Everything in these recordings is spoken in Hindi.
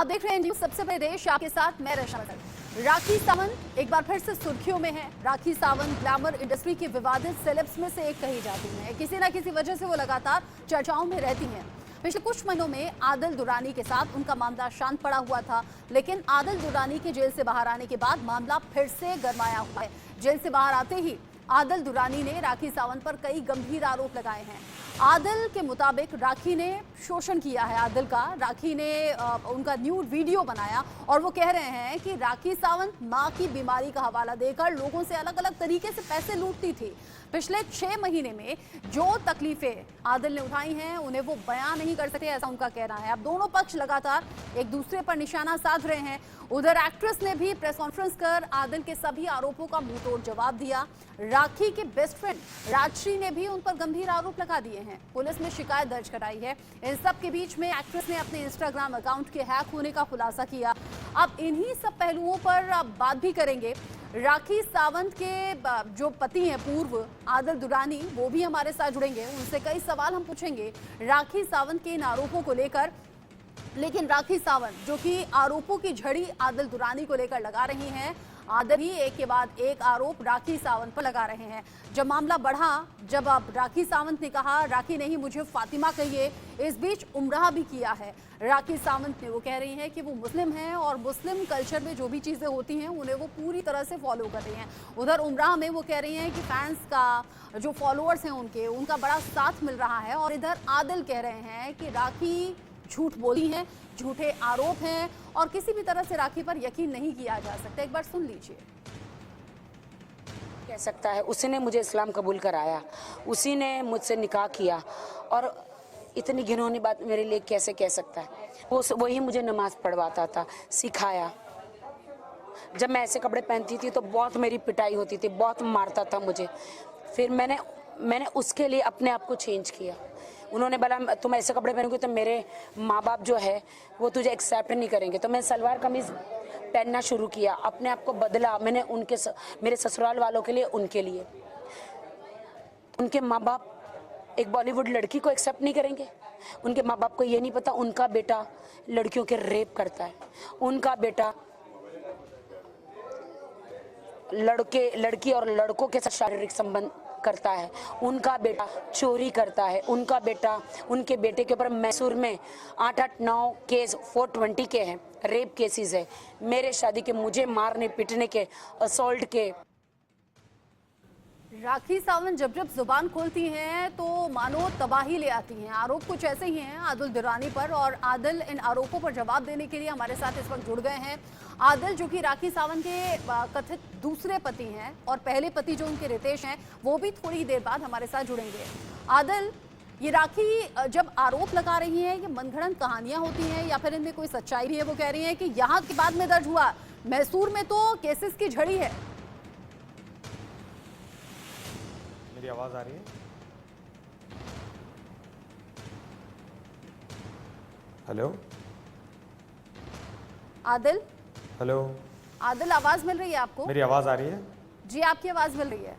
आप देख रहे हैं न्यूज़ सबसे बड़े देश, आपके साथ मैं रशा भट्ट। राखी सावंत एक बार फिर से सुर्खियों में है। राखी सावंत ग्लैमर इंडस्ट्री की विवादित सेलेब्स में से एक कही जाती है। किसी न किसी वजह से वो लगातार चर्चाओं में रहती हैं। पिछले कुछ महीनों में आदिल दुरानी के साथ उनका मामला शांत पड़ा हुआ था, लेकिन आदिल दुरानी के जेल से बाहर आने के बाद मामला फिर से गरमाया हुआ है। जेल से बाहर आते ही आदिल दुरानी ने राखी सावंत पर कई गंभीर आरोप लगाए हैं। आदिल के मुताबिक राखी ने शोषण किया है आदिल का। राखी ने उनका न्यूड वीडियो बनाया और वो कह रहे हैं कि राखी सावंत मां की बीमारी का हवाला देकर लोगों से अलग अलग तरीके से पैसे लूटती थी। पिछले 6 महीने में जो तकलीफें आदिल ने उठाई हैं उन्हें वो बयान नहीं कर सकते, ऐसा उनका कहना है। अब दोनों पक्ष लगातार एक दूसरे पर निशाना साध रहे हैं। उधर एक्ट्रेस ने भी प्रेस कॉन्फ्रेंस कर आदिल के सभी आरोपों का मुंहतोड़ जवाब दिया। राखी के बेस्ट फ्रेंड राजश्री ने भी उन पर गंभीर आरोप लगा दिए हैं। पुलिस ने शिकायत दर्ज कराई है। इन सब के बीच में एक्ट्रेस ने अपने इंस्टाग्राम अकाउंट के हैक होने का खुलासा किया। अब इन्हीं सब पहलुओं पर बात भी करेंगे। राखी सावंत के जो पति हैं पूर्व आदिल दुरानी, वो भी हमारे साथ जुड़ेंगे। उनसे कई सवाल हम पूछेंगे राखी सावंत के इन आरोपों को लेकर। लेकिन राखी सावंत जो कि आरोपों की झड़ी आदिल दुरानी को लेकर लगा रही हैं, आदिल ही एक के बाद एक आरोप राखी सावंत पर लगा रहे हैं। जब मामला बढ़ा, जब अब राखी सावंत ने कहा राखी नहीं मुझे फातिमा कहिए, इस बीच उमराह भी किया है। राखी सावंत ने वो कह रही हैं कि वो मुस्लिम हैं और मुस्लिम कल्चर में जो भी चीज़ें होती हैं उन्हें वो पूरी तरह से फॉलो कर रही हैं। उधर उमराह में वो कह रही हैं कि फैंस का जो फॉलोअर्स हैं उनका बड़ा साथ मिल रहा है। और इधर आदिल कह रहे हैं कि राखी झूठ बोली हैं, झूठे आरोप हैं और किसी भी तरह से राखी पर यकीन नहीं किया जा सकता। एक बार सुन लीजिए। कह सकता है उसी ने मुझे इस्लाम कबूल कराया, उसी ने मुझसे निकाह किया और इतनी घिनौनी बात मेरे लिए कैसे कह सकता है। वही मुझे नमाज पढ़वाता था, सिखाया। जब मैं ऐसे कपड़े पहनती थी तो बहुत मेरी पिटाई होती थी, बहुत मारता था मुझे। फिर मैंने उसके लिए अपने आप को चेंज किया। उन्होंने बोला तुम ऐसे कपड़े पहनोगे तो मेरे माँ बाप जो है वो तुझे एक्सेप्ट नहीं करेंगे। तो मैं सलवार कमीज पहनना शुरू किया, अपने आप को बदला। मैंने मेरे ससुराल वालों के लिए, उनके लिए। उनके माँ बाप एक बॉलीवुड लड़की को एक्सेप्ट नहीं करेंगे। उनके माँ बाप को ये नहीं पता उनका बेटा लड़कियों के रेप करता है, उनका बेटा लड़की और लड़कों के साथ शारीरिक संबंध करता है, उनका बेटा चोरी करता है, उनके बेटे के ऊपर मैसूर में 8-9 केस 420 के हैं, रेप केसेस है, मेरे शादी के, मुझे मारने पीटने के, असॉल्ट के। राखी सावंत जब जुबान खोलती हैं तो मानो तबाही ले आती हैं। आरोप कुछ ऐसे ही हैं आदिल दुरानी पर और आदिल इन आरोपों पर जवाब देने के लिए हमारे साथ इस वक्त जुड़ गए हैं। आदिल जो कि राखी सावंत के कथित दूसरे पति हैं और पहले पति जो उनके रितेश हैं, वो भी थोड़ी देर बाद हमारे साथ जुड़ेंगे। आदिल, ये राखी जब आरोप लगा रही हैं, ये मनगढ़ंत कहानियां होती हैं या फिर इनमें कोई सच्चाई भी है? वो कह रही हैं कि यहाँ के बाद में दर्ज हुआ, मैसूर में तो केसेस की झड़ी है। मेरी आवाज आ रही है? हेलो आदिल? हेलो आदिल, आवाज मिल रही है आपको? मेरी आवाज आ रही है? जी, आपकी आवाज मिल रही है।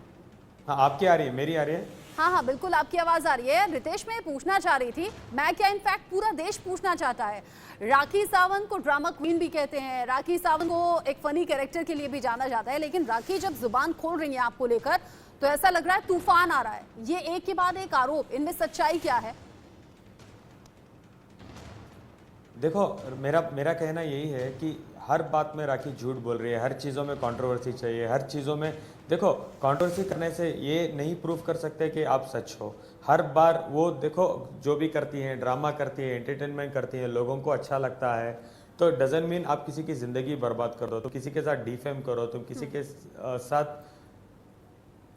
हाँ, आपकी आ रही है, मेरी आ रही है? हाँ, बिल्कुल आपकी आवाज आ रही है। रितेश, मैं पूछना चाह रही थी, मैं क्या इनफैक्ट पूरा देश पूछना चाहता है। राखी सावंत को ड्रामा क्वीन भी कहते हैं, राखी सावंत को एक फनी कैरेक्टर के लिए भी जाना जाता है, लेकिन राखी जब जुबान खोल रही है आपको लेकर तो ऐसा लग रहा है तूफान आ रहा है। ये एक के बाद एक आरोप, इनमें सच्चाई क्या है? देखो, मेरा कहना यही है कि हर बात में राखी झूठ बोल रही है, हर चीज़ों में कंट्रोवर्सी चाहिए, हर चीज़ों में। देखो, कंट्रोवर्सी करने से ये नहीं प्रूव कर सकते कि आप सच हो। हर बार वो देखो जो भी करती हैं, ड्रामा करती है, एंटरटेनमेंट करती है, लोगों को अच्छा लगता है, तो डजंट मीन आप किसी की ज़िंदगी बर्बाद कर दो, तुम किसी के साथ डिफेम करो, तुम किसी के साथ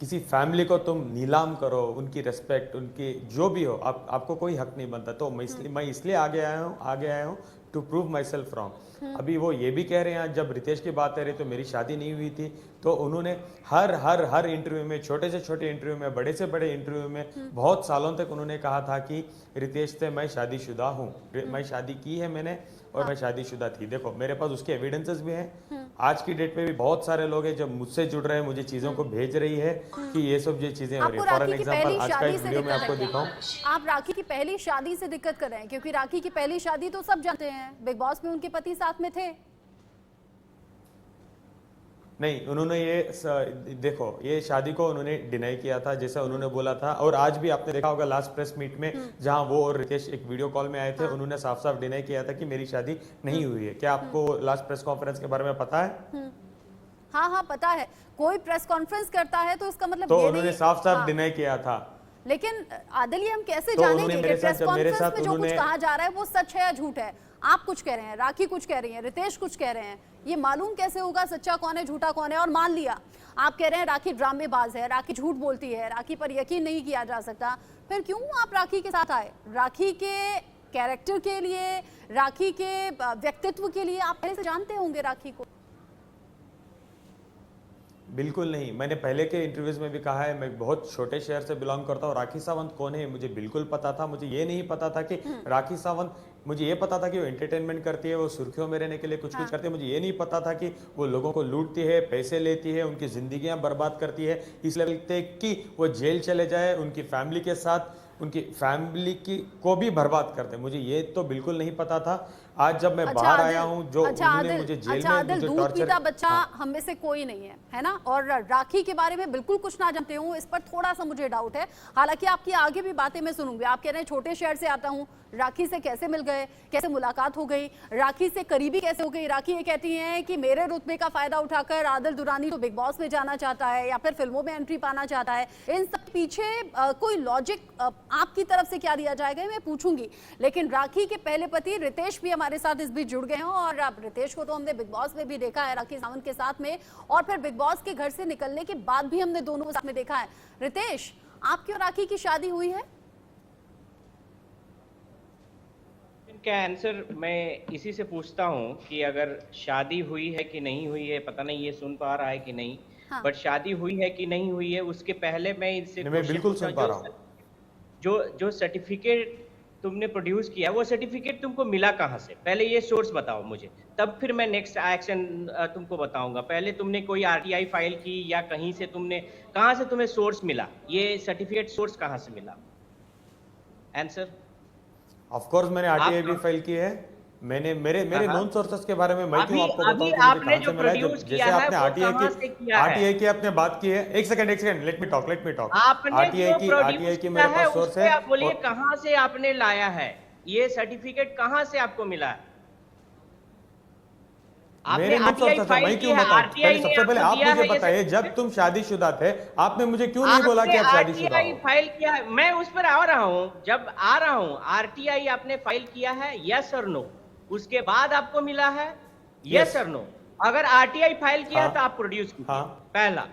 किसी फैमिली को तुम नीलाम करो, उनकी रिस्पेक्ट, उनकी जो भी हो, आपको कोई हक नहीं बनता। तो मैं इसलिए आगे आया हूँ to prove myself wrong. अभी वो ये भी कह रहे हैं, जब रितेश की बात कर रहे तो मेरी शादी नहीं हुई थी, तो उन्होंने हर इंटरव्यू में, छोटे से छोटे इंटरव्यू में, बड़े से बड़े इंटरव्यू में बहुत सालों तक उन्होंने कहा था कि रितेश से मैं शादीशुदा हूँ, मैं शादी की है मैंने और मैं शादीशुदा थी। देखो, मेरे पास उसके एविडेंसेस भी हैं आज की डेट में भी बहुत सारे लोग हैं जो मुझसे जुड़ रहे हैं, मुझे चीजों को भेज रही है कि ये सब ये चीजें हो रही आपको है। फॉर एन राखी की एग्जांपल पहली आज का शादी एक से वीडियो मैं दिक्कत आपको है क्या? दिखाऊं। आप राखी की पहली शादी से दिक्कत कर रहे हैं, क्योंकि राखी की पहली शादी तो सब जानते हैं, बिग बॉस में उनके पति साथ में थे। नहीं, उन्होंने देखो ये शादी को उन्होंने डिनाई किया था, जैसा उन्होंने बोला था। और आज भी आपने देखा होगा लास्ट प्रेस मीट में जहां वो और रितेश एक वीडियो कॉल में आए थे, उन्होंने साफ साफ डिनाई किया था कि मेरी शादी नहीं हुई है। क्या आपको लास्ट प्रेस कॉन्फ्रेंस के बारे में पता है? हाँ पता है। कोई प्रेस कॉन्फ्रेंस करता है तो इसका मतलब तो ये उन्होंने नहीं। साफ साफ हाँ। डिनाई किया था। लेकिन आदिल, ये हम कैसे तो जानेंगे उन्होंने कि मेरे साथ प्रेस जब मेरे कॉन्फ्रेंस साथ में जो कुछ उन्होंने कहा जा रहा है वो सच है या झूठ है? आप कुछ कह रहे हैं, राखी कुछ कह रही है, रितेश कुछ कह रहे हैं, ये मालूम कैसे होगा सच्चा कौन है झूठा कौन है? और मान लिया आप कह रहे हैं राखी ड्रामेबाज है, राखी झूठ बोलती है, राखी पर यकीन नहीं किया जा सकता, फिर क्यों आप राखी के साथ आए? राखी के कैरेक्टर के लिए, राखी के व्यक्तित्व के लिए आप पहले से जानते होंगे राखी को। बिल्कुल नहीं, मैंने पहले के इंटरव्यूज में भी कहा है, मैं बहुत छोटे शहर से बिलोंग करता हूँ। राखी सावंत कौन है मुझे बिल्कुल पता था। मुझे ये नहीं पता था कि राखी सावंत, मुझे ये पता था कि वो एंटरटेनमेंट करती है, वो सुर्खियों में रहने के लिए कुछ कुछ करती है। मुझे ये नहीं पता था कि वो लोगों को लूटती है, पैसे लेती है, उनकी जिंदगियां बर्बाद करती है, इसलिए लगते कि वो जेल चले जाए, उनकी फैमिली के साथ, उनकी फैमिली की को भी बर्बाद करते। मुझे ये तो बिल्कुल नहीं पता था। आज जब मैं बाहर आया हूँ, जो उन्होंने मुझे जेल में मुझे दूध टॉर्चर। पीता बच्चा हम में से कोई नहीं है ना? और राखी के बारे में बिल्कुल कुछ ना जानते हूँ, इस पर थोड़ा सा मुझे डाउट है। हालांकि आपकी आगे भी बातें मैं सुनूंगी। आप कह रहे हैं छोटे शहर से आता हूँ, राखी से कैसे मिल गए, कैसे मुलाकात हो गई, राखी से करीबी कैसे हो गई? राखी ये कहती हैं कि मेरे रुतबे का फायदा उठाकर आदिल दुरानी तो बिग बॉस में जाना चाहता है या फिर फिल्मों में एंट्री पाना चाहता है। इन सब पीछे कोई लॉजिक आपकी तरफ से क्या दिया जाएगा मैं पूछूंगी। लेकिन राखी के पहले पति रितेश भी हमारे साथ इस बीच जुड़ गए हैं, और अब रितेश को तो हमने बिग बॉस में भी देखा है राखी सावंत के साथ में, और फिर बिग बॉस के घर से निकलने के बाद भी हमने दोनों को साथ में देखा है। रितेश, आपकी और राखी की शादी हुई है? क्या आंसर मैं इसी से पूछता हूँ कि अगर शादी हुई है कि नहीं हुई है, पता नहीं ये सुन पा रहा है कि नहीं, हाँ। बट शादी हुई है कि नहीं हुई है उसके पहले मैं इनसे मैं बिल्कुल सुन पा रहा हूँ। जो सर्टिफिकेट तुमने प्रोड्यूस किया, वो सर्टिफिकेट तुमको मिला कहाँ से? पहले ये सोर्स बताओ मुझे, तब फिर मैं नेक्स्ट एक्शन तुमको बताऊंगा। पहले तुमने कोई आरटीआई फाइल की या कहीं से तुमने, कहाँ से तुम्हें सोर्स मिला? ये सर्टिफिकेट सोर्स कहाँ से मिला? आंसर। ऑफ कोर्स मैंने आरटीआई भी फाइल की है। मैंने मेरे नॉन सोर्सेस के बारे में मैं क्यों आपको बताऊं कि आपने जो प्रोड्यूस किया जैसे है आपने आरटीआई की आपने बात की है। एक second let me talk. RTI की मेरे पास सोर्स है। आप बोलिए कहां से आपने लाया है ये सर्टिफिकेट, कहां से आपको मिला है? मेरे नॉन सोर्सेस है, मैं क्यों बताऊं? सबसे पहले आप मुझे बताइए, जब तुम शादीशुदा थे आपने मुझे क्यों नहीं बोला कि आप शादीशुदा हो? फाइल किया है, मैं उस पर आ रहा हूं। जब आ रहा हूं, आरटीआई आपने फाइल किया है, यस और नो? उसके बाद आपको मिला है, यस और नो? अगर आरटीआई फाइल किया है तो आप प्रोड्यूस कीजिए। पहला,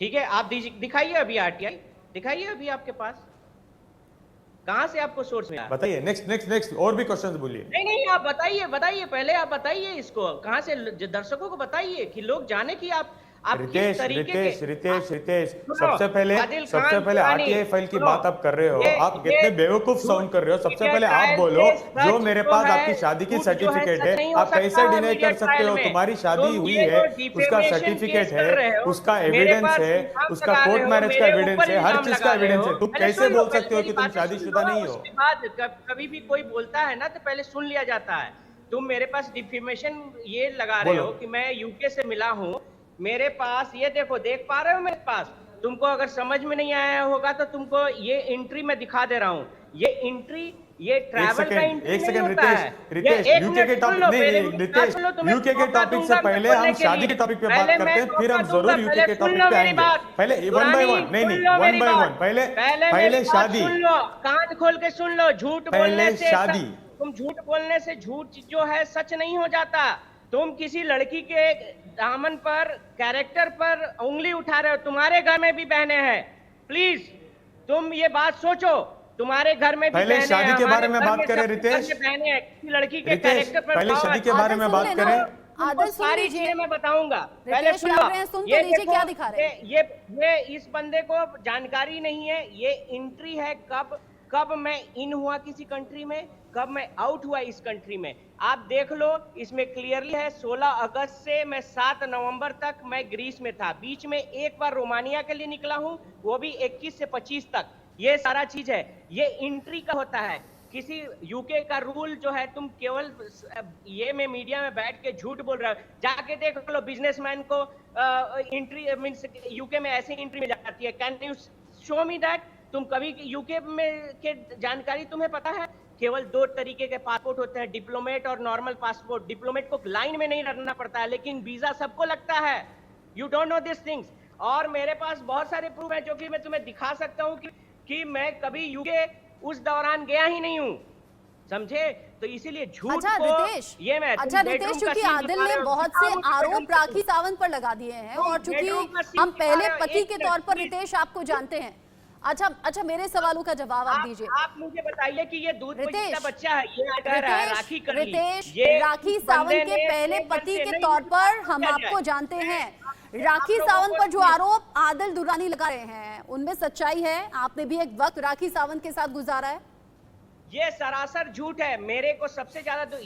ठीक है, आप दिखाइए अभी आरटीआई दिखाइए अभी आपके पास, कहां से आपको सोर्स मिला? बताइए। नेक्स्ट और भी क्वेश्चंस बोलिए। नहीं, आप बताइए पहले, आप बताइए इसको कहां से, दर्शकों को बताइए कि लोग जाने कि आप रितेश, सबसे पहले आरटीआई फाइल की बात आप कर रहे हो। आप कितने बेवकूफ साउंड कर रहे हो। सबसे पहले आप बोलो, जो मेरे पास आपकी शादी की सर्टिफिकेट है, आप कैसे डिनाई कर सकते हो? तुम्हारी शादी हुई है, उसका सर्टिफिकेट है, उसका एविडेंस है, उसका कोर्ट मैरिज का एविडेंस है, हर चीज का एविडेंस है। तुम कैसे बोल सकते हो कि तुम शादीशुदा नहीं हो? कभी भी कोई बोलता है ना तो पहले सुन लिया जाता है। तुम मेरे पास डिफेमेशन ये लगा रहे हो कि मैं यूके से मिला हूँ। मेरे पास ये देखो, देख पा रहे हो मेरे पास? तुमको अगर समझ में नहीं आया होगा तो तुमको ये एंट्री में दिखा दे रहा हूँ। ये एंट्री, ये ट्रैवल का एंट्री नहीं होता है। रितेश, यूके के टॉपिक रितेश, यूके के टॉपिक से पहले हम शादी के टॉपिक पे बात करते हैं, फिर हम जरूर यूके के टॉपिक पे आएंगे। पहले one by one, one by one. पहले शादी, कान खोल के सुन लो। झूठ बोलने से शादी, तुम झूठ बोलने से झूठ जो है सच नहीं हो जाता। तुम किसी लड़की के दामन पर, कैरेक्टर पर उंगली उठा रहे हो। तुम्हारे घर में भी बहनें हैं, प्लीज तुम ये बात सोचो। तुम्हारे घर में भी पहले शादी के बारे में बात करें रितेश। बहनें हैं, किसी लड़की के कैरेक्टर पर पहले शादी के बारे में बात करें। आदिल, सारी चीजें मैं बताऊंगा। पहले सुन लो, ये देखो, क्या दिखा रहे हैं? ये इस बंदे को जानकारी नहीं है। ये एंट्री है कब मैं इन हुआ किसी कंट्री में, कब मैं आउट हुआ इस कंट्री में। आप देख लो, इसमें क्लियरली है 16 अगस्त से मैं 7 नवंबर तक मैं ग्रीस में था। बीच में एक बार रोमानिया के लिए निकला हूं, वो भी 21 से 25 तक। ये सारा चीज है, ये एंट्री का होता है। किसी यूके का रूल जो है, तुम केवल ये में मीडिया में बैठ के झूठ बोल रहे हो। जाके देख लो बिजनेसमैन को एंट्री मींस यूके में ऐसे एंट्री मिल जाती है। Can you show me that? तुम कभी यूके में के जानकारी तुम्हें पता है? केवल 2 तरीके के पासपोर्ट होते हैं, डिप्लोमेट और नॉर्मल पासपोर्ट। डिप्लोमेट को लाइन में नहीं लगना पड़ता है, लेकिन वीजा सबको लगता है। You don't know this things. और मेरे पास बहुत सारे प्रूफ हैं जो कि मैं तुम्हें दिखा सकता हूं कि मैं कभी यूके उस दौरान गया ही नहीं हूं, समझे? तो इसीलिए झूठ अच्छा को रितेश, ये मैं अच्छा रितेश, चूंकि आदिल ने बहुत से आरोप राखी सावंत पर लगा दिए हैं और चूंकि हम पहले पति के तौर पर रितेश आपको जानते हैं। अच्छा मेरे सवालों का जवाब आप दीजिए। आप मुझे बताइए कि ये दूध में रितेश, जितना बच्चा है, ये कह रहा है राखी कर ली। रितेश, ये राखी उस सावंत बंदे के ने पहले पेपर पति से के नहीं तौर पर हम किया आपको जाए। जानते हैं। राखी सावंत पर जो आरोप आदिल दुरानी लगा रहे हैं उनमें सच्चाई है? आपने भी एक वक्त राखी सावंत के साथ गुजारा है? ये सरासर झूठ है। मेरे को सबसे ज्यादा तो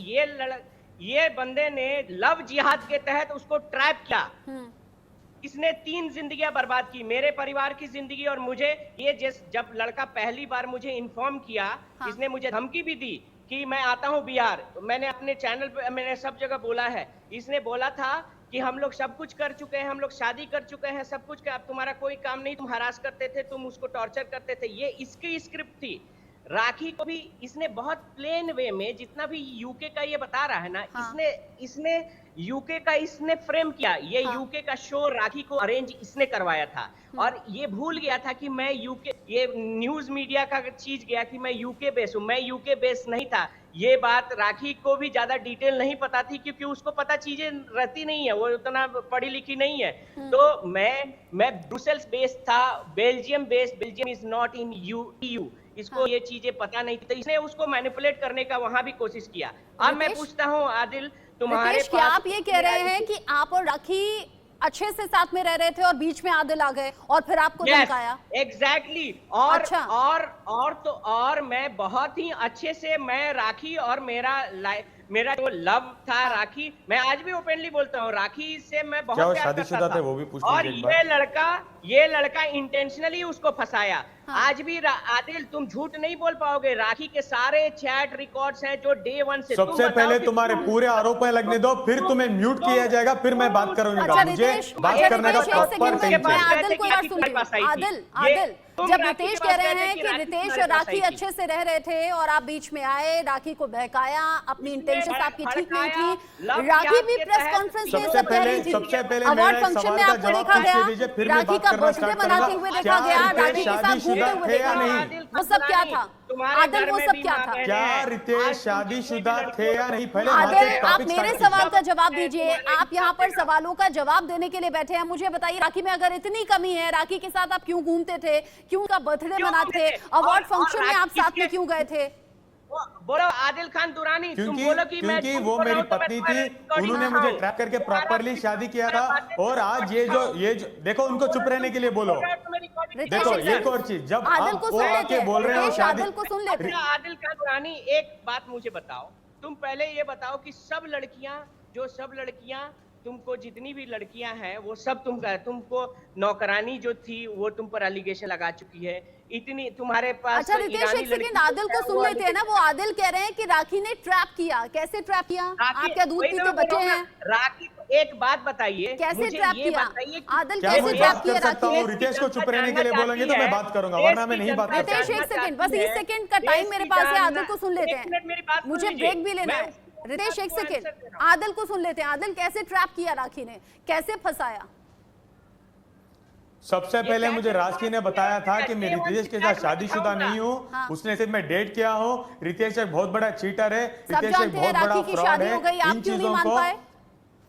ये बंदे ने लव जिहाद के तहत उसको ट्रैप किया। इसने 3 जिंदगियां बर्बाद की, मेरे परिवार की जिंदगी और मुझे। ये जब लड़का पहली बार मुझे इन्फॉर्म किया, हाँ। इसने मुझे धमकी भी दी कि मैं आता हूं बिहार। मैंने अपने चैनल पे, मैंने सब जगह बोला है। इसने बोला था कि हम लोग सब कुछ कर चुके हैं, हम लोग शादी कर चुके हैं, सब कुछ। अब तुम्हारा कोई काम नहीं, तुम हरास करते थे, तुम उसको टॉर्चर करते थे। ये इसकी स्क्रिप्ट थी। राखी को भी इसने बहुत प्लेन वे में, जितना भी यूके का ये बता रहा है ना, हाँ। इसने यूके का इसने फ्रेम किया। ये हाँ। यूके का शो राखी को अरेंज इसने करवाया था। और ये भूल गया था कि मैं यूके, ये न्यूज मीडिया का चीज गया कि मैं यूके बेस हूं। मैं यूके बेस नहीं था। ये बात राखी को भी ज्यादा डिटेल नहीं पता थी, क्योंकि उसको पता चीजें रहती नहीं है, वो उतना पढ़ी लिखी नहीं है। तो मैं ब्रुसेल्स बेस्ड था, Belgium based. Belgium is not in EU. इसको ये चीजें पता नहीं थी, तो इसने उसको मैनिपुलेट करने का वहां भी कोशिश किया। अब मैं पूछता हूं आदिल, तुम्हारे रितेश, क्या आप ये कह रहे हैं कि आप और राखी अच्छे से साथ में रह रहे थे और बीच में आदिल आ गए और फिर आपको धमकाया? एग्जैक्टली। और अच्छा। और मैं बहुत ही अच्छे से, मैं राखी और मेरा जो लव था राखी, मैं आज भी ओपनली बोलता हूँ, राखी से मैं बहुत प्यार करता शादीशुदा था। थे वो भी पूछ और लीजिए एक बार। ये लड़का इंटेंशनली उसको फंसाया। हाँ। आज भी आदिल तुम झूठ नहीं बोल पाओगे। राखी के सारे चैट रिकॉर्ड्स हैं जो डे 1 से। सबसे पहले तुम्हारे पूरे आरोपों लगने दो, फिर तुम्हें म्यूट किया जाएगा, फिर मैं बात करूंगा। अच्छा मुझे रितेश, बात करने का प्रॉपर टाइम मैं चाहिए। आदिल को यार सुन रही हूं। आदिल, जब रितेश कह रहे हैं कि रितेश और राखी अच्छे से रह रहे थे और आप बीच में आए, राखी को बहकाया, अपनी इंटेंशन आपकी ठीक नहीं थी। राखी भी प्रेस कॉन्फ्रेंस में सब कह रही थी। अवार्ड फंक्शन में आपको देखा गया, राखी का बर्थडे मनाते हुए देखा गया, राखी के साथ घूमते हुए देखा गया। वो सब क्या था आदिल? वो सब क्या था? क्या रितेश शादीशुदा थे या नहीं? पहले आदिल, आप मेरे सवाल का जवाब दीजिए। आप यहाँ पर सवालों का जवाब देने के लिए बैठे हैं। मुझे बताइए, राखी में अगर इतनी कमी है, राखी के साथ आप क्यों घूमते थे, क्यों उनका बर्थडे मनाते थे, अवार्ड फंक्शन में आप साथ में क्यों गए थे? बोलो आदिल खान दुरानी, तुम बोलो कि मैं क्योंकि वो मेरी पत्नी थी, उन्होंने मुझे ट्रैप करके प्रॉपरली शादी किया था। और आज ये जो देखो, उनको चुप रहने के लिए बोलो। देखो एक और चीज, जब आप वो आके बोल रहे हो शादी, आदिल को सुन लेते। आदिल खान दुरानी, एक बात मुझे बताओ। तुम पहले ये बताओ कि सब लड़कियां तुमको, जितनी भी लड़कियां हैं वो सब तुमको नौकरानी जो थी वो तुम पर एलिगेशन लगा चुकी है। इतनी तुम्हारे पास। अच्छा रितेश, एक सेकंड आदिल को सुन लेते हैं ना। वो आदिल कह रहे हैं कि राखी ने ट्रैप किया। कैसे ट्रैप किया? आप क्या दूध पीते बच्चे हैं? राखी, एक बात बताइए, कैसे ट्रैप किया? आदिल क्या कैसे मैं ट्रैप बात किया कर सकता राखी हूँ? ने? रितेश को चुप रहने के लिए बोलेंगे तो मैं बात करूंगा, वरना मैं नहीं बात कर सकता। रितेश एक सेकंड, बस 20 सेकंड का टाइम मेरे पास है। आदिल को सुन लेते हैं, मुझे ब्रेक भी लेना है। रितेश एक सेकंड, आदिल को सुन लेते हैं। आदिल, कैसे ट्रैप किया राखी ने, कैसे फंसाया? सबसे पहले मुझे राखी ने बताया था कि मैं रितेश के साथ शादीशुदा नहीं हूँ। हाँ। उसने सिर्फ मैं डेट किया हूँ। रितेश एक बहुत बड़ा चीटर है, सब रितेश एक जानते हैं बहुत बड़ा राखी की फ्रॉड शादी है। हो गई, आप इन क्यों नहीं चीजों मान को पाए?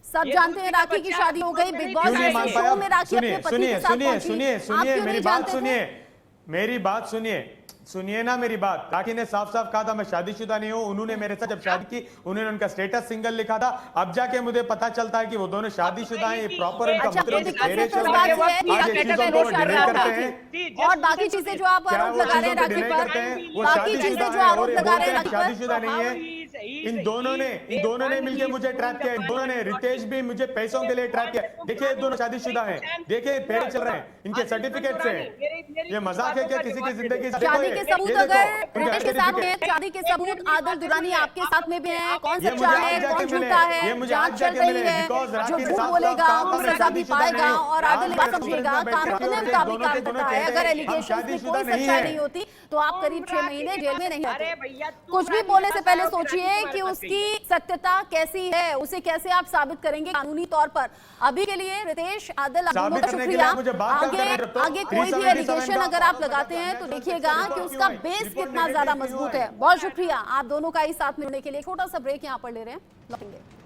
सब जानते हैं राखी की शादी हो गई, बिग बॉस क्यों नहीं मान शो पाया? में राखी अपने पति के साथ पहुंची। आप क्यों नहीं जानते थे? मेरी बात सुनिए। सुनिए ना मेरी बात, राखी ने साफ साफ कहा था मैं शादीशुदा नहीं हूँ। उन्होंने मेरे साथ जब शादी की, उन्होंने उनका स्टेटस सिंगल लिखा था। अब जाके मुझे पता चलता है कि वो दोनों शादीशुदा हैं। ये प्रॉपर उनका अच्छा, मतलब दिक्कत फेरे ये चल तो रहे हैं। बात है कि आज ये चीजों को डिले करते हैं और बाकी चीजें जो आप आरोप लगा रहे हैं राखी पर, बाकी चीजें जो आरोप लगा रहे हैं राखी पर, शादीशुदा नहीं है। इन दोनों ने मिलकर मुझे ट्रैप किया। इन दोनों ने, रितेश भी मुझे पैसों के लिए ट्रैप किया। देखिए दोनों शादीशुदा हैं, देखिए फेरे चल रहे हैं, इनके सर्टिफिकेट से। ये मजाक है क्या किसी की जिंदगी से? शादी के सबूत अगर रितेश के साथ हैं, शादी के सबूत आदिल दुरानी आपके साथ में भी हैं, कौन सच्चा है कौन झूठा है, जांच चल रही है। जो झूठ बोलेगा वो सजा भी पाएगा और आदिल बात समझेगा। कानून के मुताबिक काम करता है। अगर एलिगेशन में कोई सच्चाई नहीं होती तो आप करीब 6 महीने जेल में नहीं आते। कुछ भी बोलने से पहले सोचिए कि उसकी सत्यता कैसी है, उसे कैसे आप साबित करेंगे कानूनी तौर पर। अभी के लिए रितेश, आदिल, आप दोनों का शुक्रिया। आगे कोई भी एलिगेशन अगर आप लगाते हैं तो देखिएगा कि उसका बेस कितना ज्यादा मजबूत है। बहुत शुक्रिया आप दोनों का इस साथ मिलने के लिए। छोटा सा ब्रेक यहाँ पर ले रहे हैं, लौटेंगे।